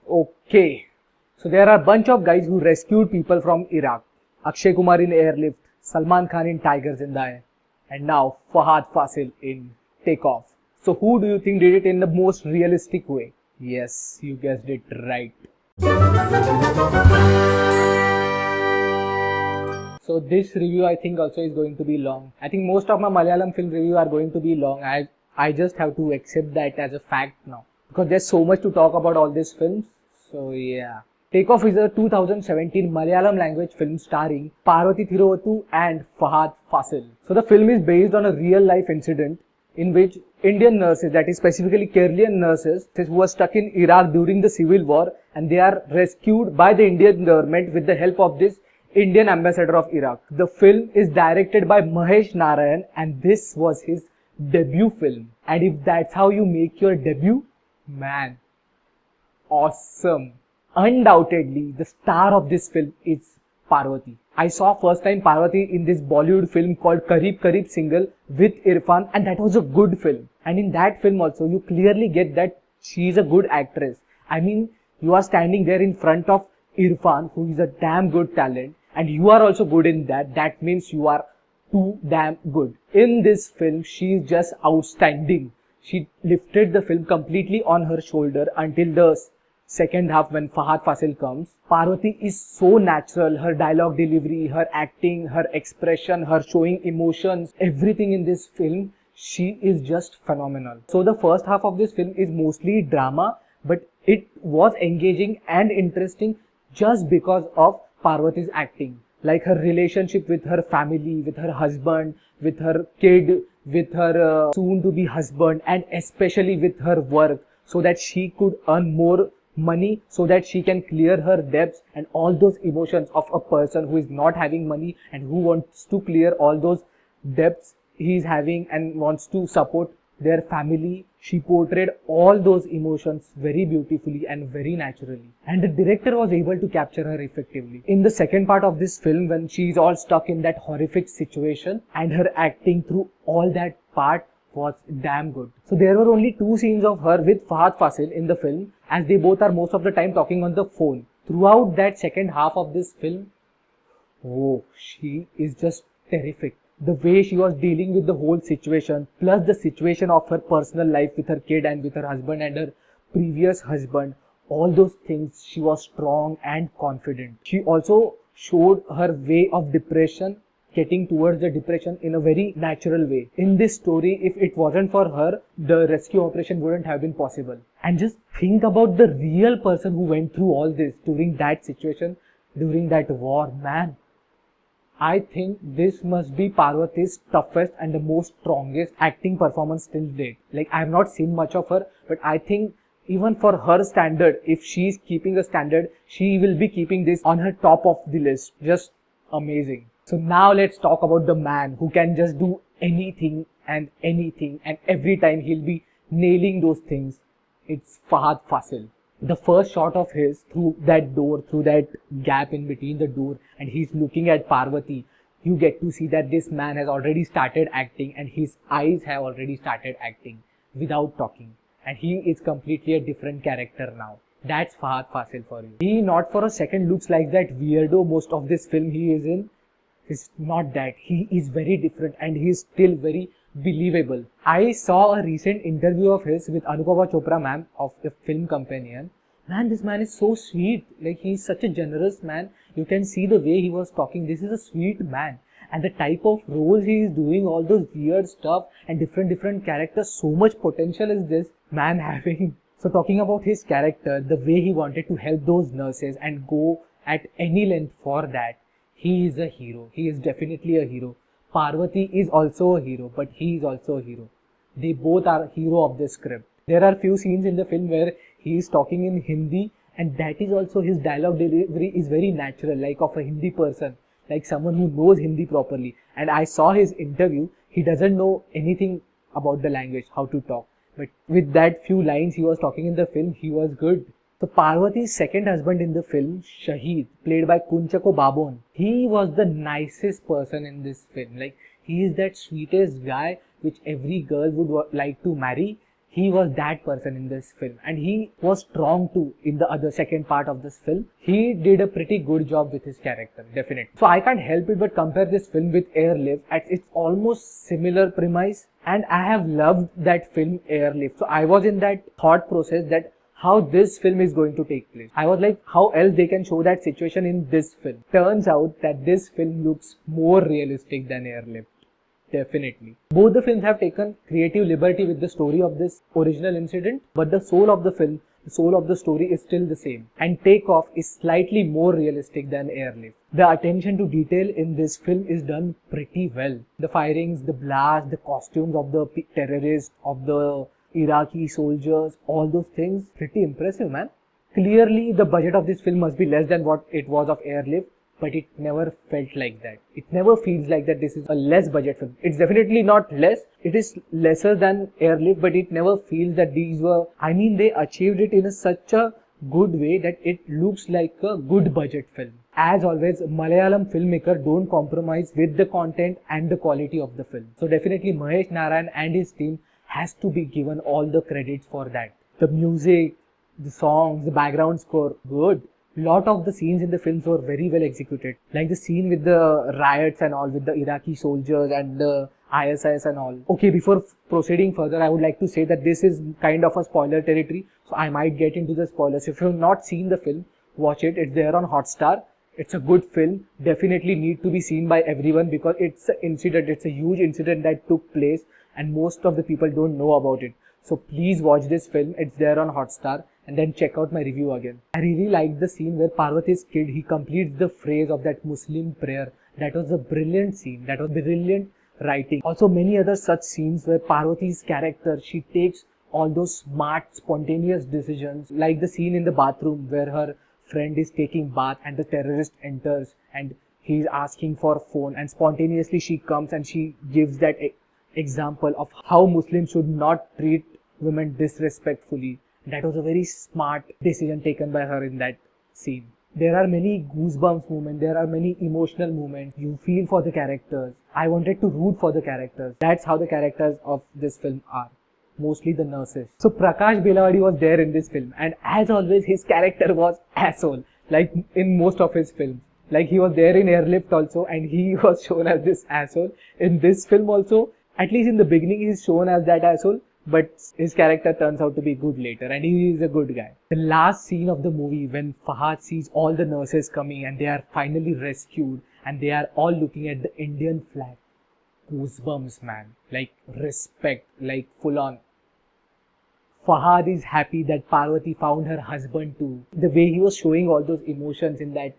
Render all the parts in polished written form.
Okay, so there are a bunch of guys who rescued people from Iraq. Akshay Kumar in Airlift, Salman Khan in Tiger Zinda Hai, and now Fahad Fasil in Takeoff. So who do you think did it in the most realistic way? Yes, you guessed it right. So this review I think also is going to be long. I think most of my Malayalam film review are going to be long. I just have to accept that as a fact now. Because there's so much to talk about all these films. So yeah. Takeoff is a 2017 Malayalam language film starring Parvati Thiruvattu and Fahad Fasil. So the film is based on a real life incident in which Indian nurses, that is specifically Keralian nurses, who were stuck in Iraq during the civil war, and they are rescued by the Indian government with the help of this Indian ambassador of Iraq. The film is directed by Mahesh Narayan, and this was his debut film. And if that's how you make your debut, man, awesome. Undoubtedly, the star of this film is Parvati. I saw first time Parvati in this Bollywood film called Kareeb Kareeb Single with Irfan, and that was a good film. And in that film also, you clearly get that she is a good actress. I mean, you are standing there in front of Irfan, who is a damn good talent, and you are also good in that. That means you are too damn good. In this film, she is just outstanding. She lifted the film completely on her shoulder until the second half when Fahad Fasil comes. Parvati is so natural. Her dialogue delivery, her acting, her expression, her showing emotions, everything in this film, she is just phenomenal. So the first half of this film is mostly drama, but it was engaging and interesting just because of Parvati's acting. Like her relationship with her family, with her husband, with her kid, with her soon-to-be husband, and especially with her work, so that she could earn more money, so that she can clear her debts and all those emotions of a person who is not having money and who wants to clear all those debts he is having and wants to support their family. She portrayed all those emotions very beautifully and very naturally. And the director was able to capture her effectively. In the second part of this film, when she is all stuck in that horrific situation, and her acting through all that part was damn good. So there were only 2 scenes of her with Fahad Fasil in the film, as they both are most of the time talking on the phone. Throughout that second half of this film, oh, she is just terrific. The way she was dealing with the whole situation, plus the situation of her personal life with her kid and with her husband and her previous husband, all those things, she was strong and confident. She also showed her way of depression, getting towards the depression in a very natural way. In this story, if it wasn't for her, the rescue operation wouldn't have been possible. And just think about the real person who went through all this during that situation, during that war, man. I think this must be Parvati's toughest and the most strongest acting performance till date. Like, I have not seen much of her, but I think even for her standard, if she is keeping a standard, she will be keeping this on her top of the list. Just amazing. So now let's talk about the man who can just do anything and every time he'll be nailing those things. It's Fahad Fasil. The first shot of his through that door, through that gap in between the door, and he's looking at Parvati, you get to see that this man has already started acting and his eyes have already started acting without talking. And he is completely a different character now. That's Fahad Fasil for you. He not for a second looks like that weirdo most of this film he is in. It's not that. He is very different and he is still very believable. I saw a recent interview of his with Anupama Chopra ma'am of the Film Companion. Man, this man is so sweet. Like, he's such a generous man. You can see the way he was talking. This is a sweet man. And the type of roles he is doing, all those weird stuff and different characters, so much potential is this man having. So talking about his character, the way he wanted to help those nurses and go at any length for that, he is a hero. He is definitely a hero. Parvati is also a hero, but he is also a hero. They both are hero of the script. There are few scenes in the film where he is talking in Hindi, and that is also his dialogue delivery is very natural, like of a Hindi person, like someone who knows Hindi properly. And I saw his interview. He doesn't know anything about the language, how to talk. But with that few lines he was talking in the film, he was good. So Parvati's second husband in the film, Shahid, played by Kunchako Babon, he was the nicest person in this film. Like, he is that sweetest guy which every girl would like to marry. He was that person in this film, and he was strong too in the other second part of this film. He did a pretty good job with his character, definitely. So I can't help it but compare this film with Airlift, as it's almost similar premise, and I have loved that film Airlift. So I was in that thought process that how this film is going to take place. I was like, how else they can show that situation in this film. Turns out that this film looks more realistic than Airlift. Definitely. Both the films have taken creative liberty with the story of this original incident, but the soul of the film, the soul of the story is still the same. And Takeoff is slightly more realistic than Airlift. The attention to detail in this film is done pretty well. The firings, the blast, the costumes of the terrorists, of the Iraqi soldiers, all those things, pretty impressive, man. Clearly, the budget of this film must be less than what it was of Airlift, but it never felt like that. It never feels like that this is a less budget film. It's definitely not less. It is lesser than Airlift, but it never feels that these were, I mean, they achieved it in such a good way that it looks like a good budget film. As always, Malayalam filmmaker don't compromise with the content and the quality of the film. So definitely Mahesh Narayan and his team has to be given all the credits for that. The music, the songs, the background score, good. Lot of the scenes in the films were very well executed. Like the scene with the riots and all, with the Iraqi soldiers and the ISIS and all. Okay, before proceeding further, I would like to say that this is kind of a spoiler territory, so I might get into the spoilers. If you have not seen the film, watch it. It's there on Hotstar. It's a good film. Definitely need to be seen by everyone because it's an incident. It's a huge incident that took place and most of the people don't know about it. So please watch this film. It's there on Hotstar. And then check out my review again. I really liked the scene where Parvati's kid, he completes the phrase of that Muslim prayer. That was a brilliant scene. That was brilliant writing. Also many other such scenes where Parvati's character, she takes all those smart, spontaneous decisions. Like the scene in the bathroom where her friend is taking bath and the terrorist enters and he's asking for a phone and spontaneously she comes and she gives that example of how Muslims should not treat women disrespectfully. That was a very smart decision taken by her in that scene. There are many goosebumps moments, there are many emotional moments. You feel for the characters. I wanted to root for the characters. That's how the characters of this film are. Mostly the nurses. So Prakash Belawadi was there in this film, and as always his character was asshole, like in most of his films. Like he was there in Airlift also and he was shown as this asshole. In this film also, at least in the beginning he's shown as that asshole, but his character turns out to be good later and he is a good guy. The last scene of the movie when Fahad sees all the nurses coming and they are finally rescued and they are all looking at the Indian flag. Goosebumps, man. Like respect, like full on. Fahad is happy that Parvati found her husband too. The way he was showing all those emotions in that,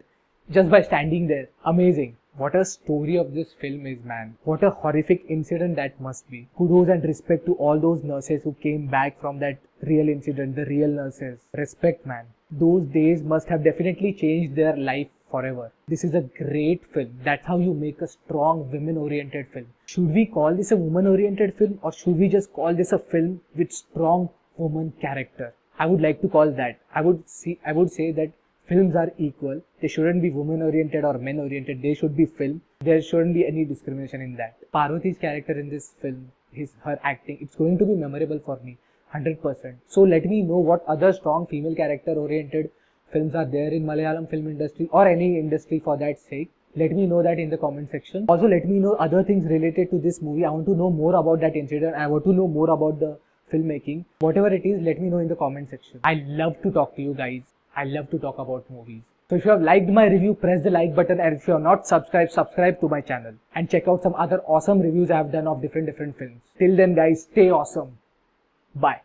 just by standing there. Amazing. What a story of this film is, man. What a horrific incident that must be. Kudos and respect to all those nurses who came back from that real incident, the real nurses. Respect, man. Those days must have definitely changed their life forever. This is a great film. That's how you make a strong women-oriented film. Should we call this a woman-oriented film or should we just call this a film with strong woman character? I would like to call that. I would say that films are equal. They shouldn't be women-oriented or men-oriented. They should be film. There shouldn't be any discrimination in that. Parvati's character in this film, her acting, it's going to be memorable for me, 100%. So let me know what other strong female character-oriented films are there in Malayalam film industry or any industry for that sake. Let me know that in the comment section. Also let me know other things related to this movie. I want to know more about that incident. I want to know more about the filmmaking. Whatever it is, let me know in the comment section. I love to talk to you guys. I love to talk about movies. So if you have liked my review, press the like button, and if you are not subscribed, subscribe to my channel and check out some other awesome reviews I have done of different films. Till then guys, stay awesome. Bye.